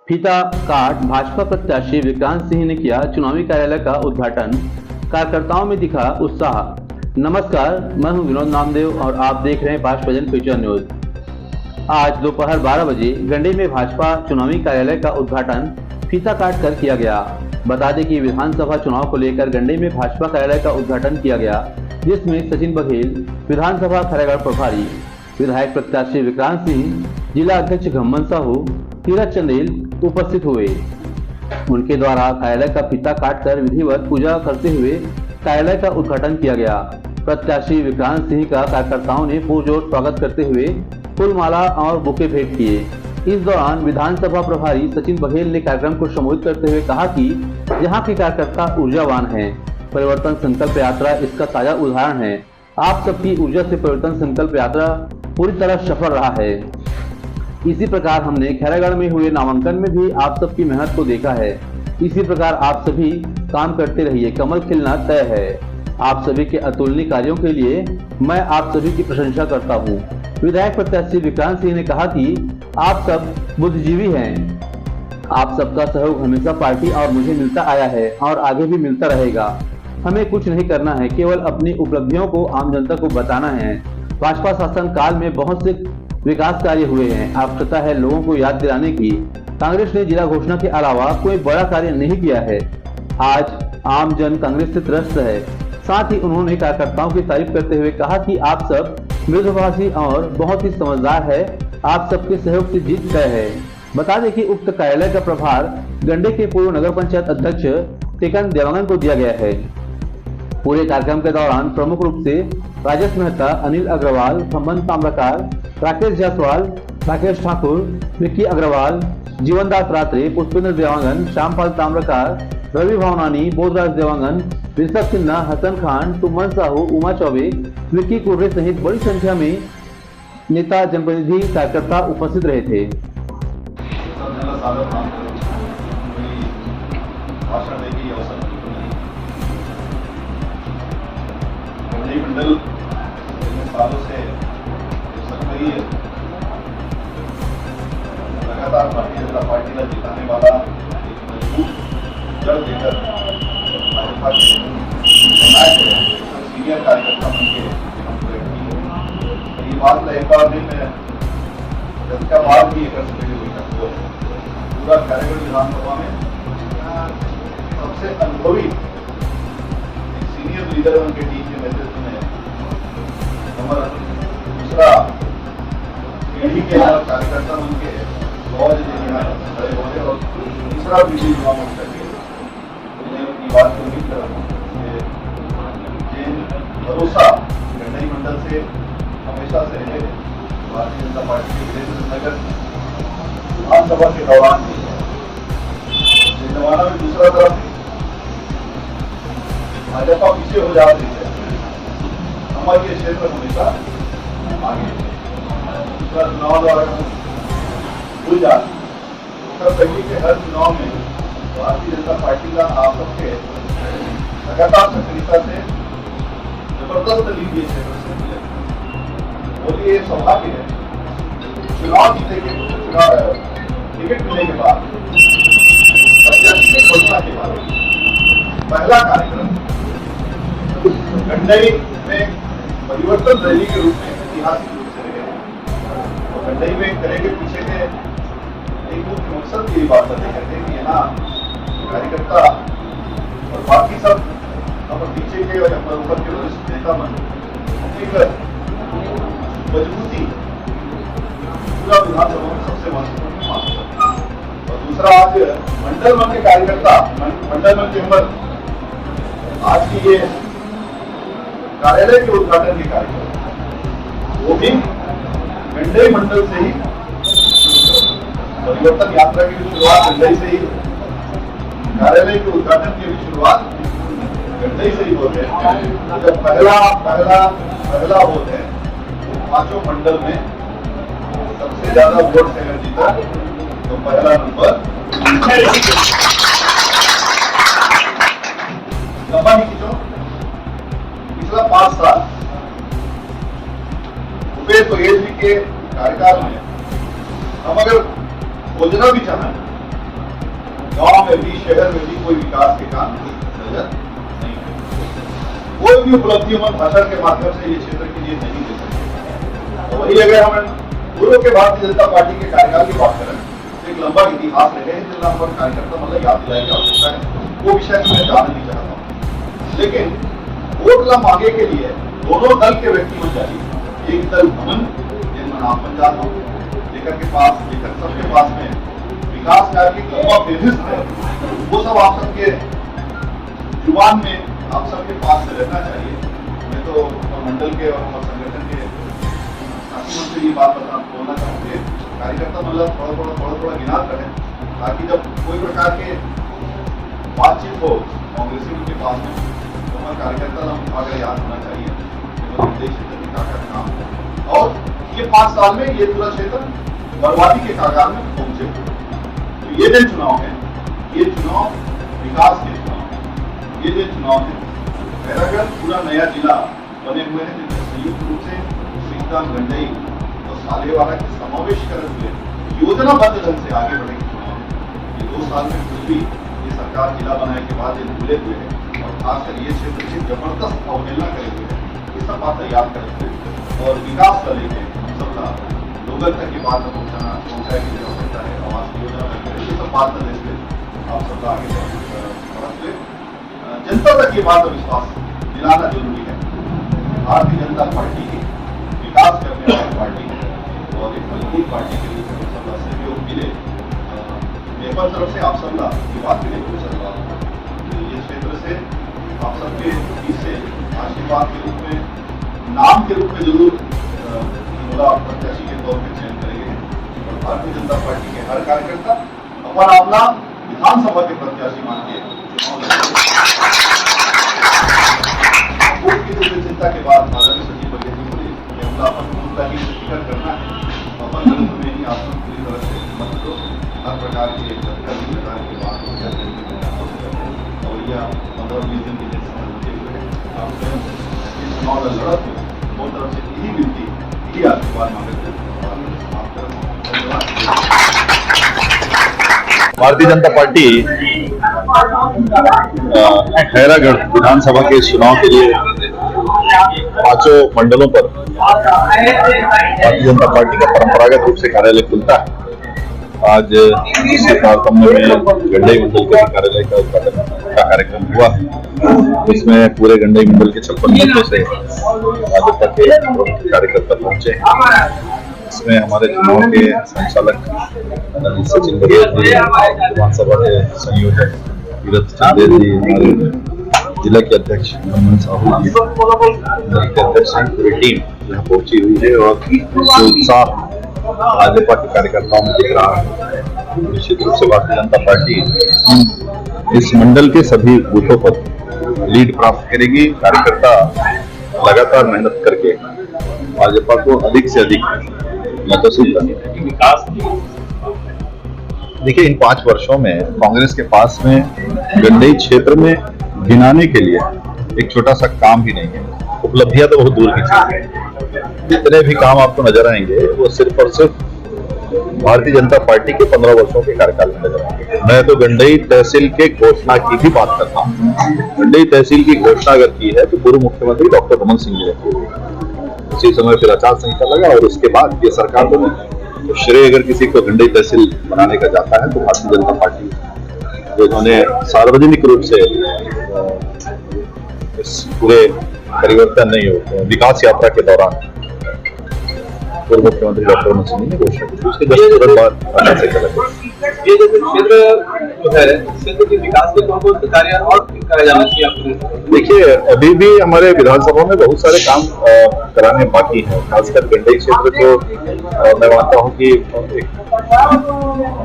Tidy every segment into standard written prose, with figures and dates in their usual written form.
फीता काट भाजपा प्रत्याशी विक्रांत सिंह ने किया चुनावी कार्यालय का उद्घाटन। कार्यकर्ताओं में दिखा उत्साह। नमस्कार, मैं हूं विनोद नामदेव और आप देख रहे हैं भाजपा जन फ्यूचर न्यूज। आज दोपहर 12 बजे गंडे में भाजपा चुनावी कार्यालय का उद्घाटन फीता काट कर किया गया। बता दें कि विधानसभा चुनाव को लेकर गंडे में भाजपा कार्यालय का उद्घाटन किया गया, जिसमें सचिन बघेल, विधानसभा खैरागढ़ प्रभारी, विधायक प्रत्याशी विक्रांत सिंह, जिला अध्यक्ष घम्मन साहू, तीरथ चंदेल उपस्थित हुए। उनके द्वारा कार्यालय का फीता काटकर विधिवत पूजा करते हुए कार्यालय का उद्घाटन किया गया। प्रत्याशी विक्रांत सिंह का कार्यकर्ताओं ने पुरजोर स्वागत करते हुए फूलमाला और बुके भेंट किए। इस दौरान विधानसभा प्रभारी सचिन बघेल ने कार्यक्रम को संबोधित करते हुए कहा कि यहाँ के कार्यकर्ता ऊर्जावान हैं। परिवर्तन संकल्प यात्रा इसका ताजा उदाहरण है। आप सबकी ऊर्जा से परिवर्तन संकल्प यात्रा पूरी तरह सफल रहा है। इसी प्रकार हमने खैरागढ़ में हुए नामांकन में भी आप सबकी मेहनत को देखा है। इसी प्रकार आप सभी काम करते रहिए, कमल खिलना तय है। आप सभी के अतुलनीय कार्यों के लिए मैं आप सभी की प्रशंसा करता हूँ। विधायक प्रत्याशी विक्रांत सिंह ने कहा कि आप सब बुद्धिजीवी हैं। आप सबका सहयोग हमेशा पार्टी और मुझे मिलता आया है और आगे भी मिलता रहेगा। हमें कुछ नहीं करना है, केवल अपनी उपलब्धियों को आम जनता को बताना है। भाजपा शासन काल में बहुत से विकास कार्य हुए हैं। आवश्यकता है लोगों को याद दिलाने की। कांग्रेस ने जिला घोषणा के अलावा कोई बड़ा कार्य नहीं किया है। आज आम जन कांग्रेस से त्रस्त है। साथ ही उन्होंने कार्यकर्ताओं की तारीफ करते हुए कहा कि आप सब मृदुभाषी और बहुत ही समझदार है। आप सबके सहयोग से जीत गए हैं। बता दें कि उक्त कार्यालय का प्रभार गंडे के पूर्व नगर पंचायत अध्यक्ष टेकन देवांगन को दिया गया है। पूरे कार्यक्रम के दौरान प्रमुख रूप से राजेश मेहता, अनिल अग्रवाल, खम्मन ताम्रकार, राकेश जायसवाल, राकेश ठाकुर, विक्की अग्रवाल, जीवनदास रात्रे, पुष्पेंद्र देवांगन, श्यामपाल ताम्रकार, रवि भावनानी, बोधराज देवांगन, ऋषभ सिन्हा, हसन खान, सुमन साहू, उमा चौबे, विक्की कुर्रे सहित बड़ी संख्या में नेता, जनप्रतिनिधि, कार्यकर्ता उपस्थित रहे थे। मंडल सालों से सक्रिय लगातार भारतीय जनता पार्टी का जिताने वाला एक मजबूत जड़ देकर भाजपा के सीनियर कार्यकर्ता बन के ये बात एक बार दिन जनता बात भी कर सके पूरा खैरागढ़ विधानसभा में सबसे अनुभवी सीनियर लीडर उनके टीम के नेतृत्व में हमारा दूसरा पीढ़ी के कार्यकर्ता उनके बहुत खड़े होने और तीसरा पीढ़ी युवा मोर्चा के उनकी बात को उम्मीद कर रहा हूँ भरोसा गंडई मंडल से हमेशा से रहे भारतीय जनता पार्टी के नगर विधानसभा के दौरान जमाना में दूसरा तरफ भाजपा पीछे हो जाती है, हमारे ये क्षेत्र हमेशा आगे दूसरा चुनाव द्वारा भूल जाते के हर चुनाव में भारतीय जनता पार्टी का आप सबके लगातार सक्रियता से जबरदस्त लीड ये क्षेत्र से मिले और ये सौभाग्य है। चुनाव जीते के चुनाव टिकट मिलने के बाद प्रत्याशी की घोषणा के बाद पहला कार्यक्रम गंडई में परिवर्तन रैली के रूप में ऐतिहासिक रूप से रहे और गंडई में करेंगे पीछे के एक मुख्य मकसद की बात करते कहते हैं कि यहाँ कार्यकर्ता और बाकी सब अपने पीछे के और ऊपर के वरिष्ठ नेता मन एक मजबूती पूरा विधानसभा में सबसे महत्वपूर्ण मानता और दूसरा आज मंडल मन के कार्यकर्ता मंडल मन के मेंबर आज की ये कार्यालय के उद्घाटन के कार्यक्रम वो भी गंडई मंडल से ही परिवर्तन यात्रा की शुरुआत गंडई से ही, कार्यालय के उद्घाटन की भी शुरुआत गंडई से ही होते हैं। जब पहला वोट है पांचों मंडल में सबसे ज्यादा वोट से अगर जीता तो पहला नंबर लंबा नहीं खींचो। पिछला 5 साल भूपेश बघेल जी के कार्यकाल में हम अगर खोजना भी चाहें गांव में भी शहर में भी कोई विकास के काम नजर नहीं है। कोई भी उपलब्धि हम भाषण के माध्यम से ये क्षेत्र के लिए नहीं दे सकते। तो वही अगर हम पूर्व के भारतीय जनता पार्टी के कार्यकाल की बात करें तो एक लंबा इतिहास रहे हैं जिला पर कार्यकर्ता मतलब याद दिलाया जा सकता है। वो विषय में मैं जानना नहीं चाहता हूँ, लेकिन वोट न मांगे के लिए दोनों दल के व्यक्ति हो चाहिए। एक दल भवन जिनमें नाम बन जाता लेकर के पास लेकर सबके पास में विकास कार्य की लंबा फेरिस्त है, वो सब आप सबके जुबान में आप सबके पास में रहना चाहिए। मैं तो मंडल के और संगठन के से ये बात बोलना चाहूंगे, कार्यकर्ता मतलब थोड़ा थोड़ा गिनात रहे, ताकि जब कोई प्रकार के बातचीत हो कांग्रेसी के पास में तो हमारे कार्यकर्ता अगर याद होना चाहिए देश क्षेत्र के काका का काम है। और ये 5 साल में ये पूरा क्षेत्र बर्बादी के कागार में पहुंचे। तो ये जो चुनाव है, ये चुनाव विकास के चुनाव है। ये जो चुनाव है खैरागढ़ पूरा नया जिला बने हुए हैं जिनमें संयुक्त रूप से सीतान गंडई और सालेवाला के समावेश करते हुए योजनाबद्ध ढंग से आगे बढ़ेंगे चुनाव। ये 2 साल में कुछ भी ये सरकार जिला बनाने के बाद ये भूले हुए हैं और खासकर ये क्षेत्र की जबरदस्त अवहेलना करे हुए हैं। ये सब बातें याद करते हुए और विकास को लेकर हम सब लोगों तक की बात पहुंचाने की जरूरत है। आवास योजना तक ये सब बात न लेते आप सब आगे बढ़ते जनता तक ये बात विश्वास दिलाना जरूरी है। भारतीय जनता पार्टी की विकास करने वाली पार्टी है और एक मजबूत पार्टी के रूप में सब सहयोग मिले। मेरे तरफ से आप सब की बात के लिए ये क्षेत्र से आप सबके बीच से आशीर्वाद के रूप में नाम के रूप में जरूर प्रत्याशी के तौर पर चयन करेंगे और भारतीय जनता पार्टी के हर कार्यकर्ता अपना विधानसभा के प्रत्याशी मान के चिंता के बाद सचिव मुद्दा की टिकट करना है। अपन में ही आप सब पूरी तरह से मत दो हर प्रकार के प्रकार के बात और या 15-20 दिन के लिए समय होते हुए आप इस चुनाव लड़त में दो तरफ से यही विनती यही आशीर्वाद मांगते भारतीय जनता पार्टी खैरागढ़ विधानसभा के चुनाव के लिए 5 मंडलों पर भारतीय जनता पार्टी का परंपरागत रूप से कार्यालय खुलता है। आज इसके तारतम्य में गंडई मंडल के कार्यालय का उद्घाटन का कार्यक्रम हुआ। इसमें पूरे गंडई मंडल के 56 जिलों से भाजपा के कार्यकर्ता पहुंचे हैं। इसमें हमारे चुनाव के संचालक सचिन विधानसभा के संयोजक तीरथ चंदेल जी, हमारे जिला के अध्यक्ष मोहम्मद साहू जी, के अध्यक्ष पूरी टीम यहाँ पहुंची हुई है और जो उत्साह भाजपा के कार्यकर्ताओं में दिख रहा है। निश्चित रूप से भारतीय जनता पार्टी इस मंडल के सभी बूथों पर लीड प्राप्त करेगी। कार्यकर्ता लगातार मेहनत करके भाजपा को अधिक से अधिक मतों से विकास। देखिए, इन 5 वर्षों में कांग्रेस के पास में गंडई क्षेत्र में गिनाने के लिए एक छोटा सा काम भी नहीं है। उपलब्धियां तो बहुत दूर की चीज है। जितने भी काम आपको नजर आएंगे वो सिर्फ और सिर्फ भारतीय जनता पार्टी के 15 वर्षों के कार्यकाल में नजर आएंगे। मैं तो गंडई तहसील के घोषणा की भी बात करता हूँ। गंडई तहसील की घोषणा अगर की है तो पूर्व मुख्यमंत्री डॉक्टर रमन सिंह जी ने, उसी समय फिर आचार संहिता लगा और उसके बाद ये सरकार बनी। तो श्रेय अगर किसी को गंडई तहसील बनाने का जाता है तो भारतीय जनता पार्टी, जो उन्होंने सार्वजनिक रूप से इस पूरे परिवर्तन नहीं हो विकास यात्रा के दौरान पूर्व मुख्यमंत्री डॉक्टर रमन सिंह ने घोषणा की, उसके 10 तुरंत बाद आचार संहिता लगा। ये जैसे क्षेत्र जो है क्षेत्र के विकास के कौन से कार्य और कराया जाना चाहिए? देखिए, अभी भी हमारे विधानसभा में बहुत सारे काम कराने बाकी हैं। खासकर गंडई क्षेत्र को मैं मानता हूँ कि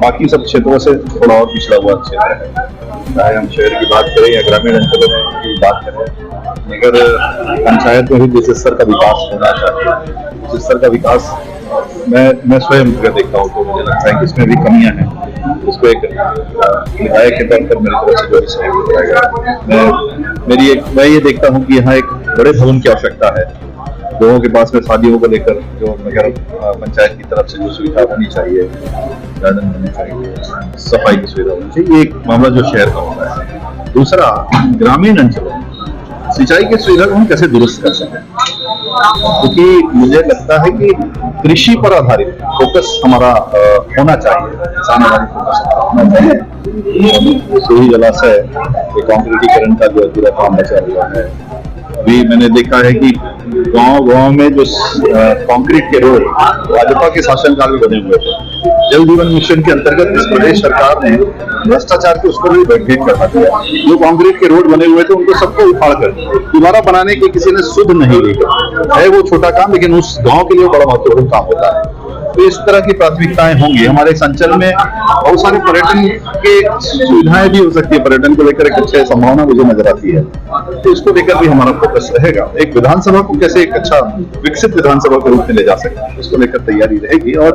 बाकी सब क्षेत्रों से थोड़ा और पिछड़ा हुआ क्षेत्र है। चाहे हम शहर की बात करें या ग्रामीण अंचलों की बात करें, मगर पंचायत में भी जिस स्तर का विकास होना चाहिए उस स्तर का विकास मैं स्वयं देखता हूँ तो मुझे लगता है कि इसमें भी कमियां हैं। उसको एक विधायक के तौर पर मेरी तरफ से जो भी सहयोग कराएगा, मैं ये देखता हूँ कि यहाँ एक बड़े भवन की आवश्यकता है लोगों के पास में शादियों को लेकर जो नगर पंचायत की तरफ से जो सुविधा होनी चाहिए, गार्डन होनी चाहिए, सफाई की सुविधा होनी चाहिए, ये एक मामला जो शहर का होता है। दूसरा, ग्रामीण अंचलों में सिंचाई की सुविधा को हम कैसे दुरुस्त कर सकें, क्योंकि मुझे लगता है कि कृषि पर आधारित फोकस हमारा होना चाहिए, किसान आधारित फोकस होना चाहिए। सोही जलाशय के कॉन्क्रीटीकरण का जो अधूरा काम बचा हुआ है, अभी मैंने देखा है कि गांव-गांव में जो कंक्रीट के रोड भाजपा के शासनकाल में बने हुए थे, जल जीवन मिशन के अंतर्गत इस प्रदेश सरकार ने भ्रष्टाचार के उस पर भी भेंट करवा दिया। जो कंक्रीट के रोड बने हुए थे उनको सबको उखाड़ कर दोबारा बनाने की किसी ने सुध नहीं ली है। वो छोटा काम, लेकिन उस गांव के लिए बड़ा महत्वपूर्ण काम होता है। तो इस तरह की प्राथमिकताएं होंगी। हमारे इस अंचल में बहुत सारे पर्यटन के सुविधाएं भी हो सकती है, पर्यटन को लेकर एक अच्छी संभावना मुझे नजर आती है, तो इसको लेकर भी हमारा फोकस रहेगा। एक विधानसभा को कैसे एक अच्छा विकसित विधानसभा के रूप में ले जा सकते हैं, इसको लेकर तैयारी रहेगी। और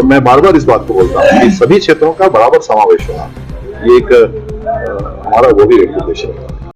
मैं बार बार इस बात को बोलता हूँ कि सभी क्षेत्रों का बराबर समावेश होगा, ये एक हमारा वो भी एक उद्देश्य है।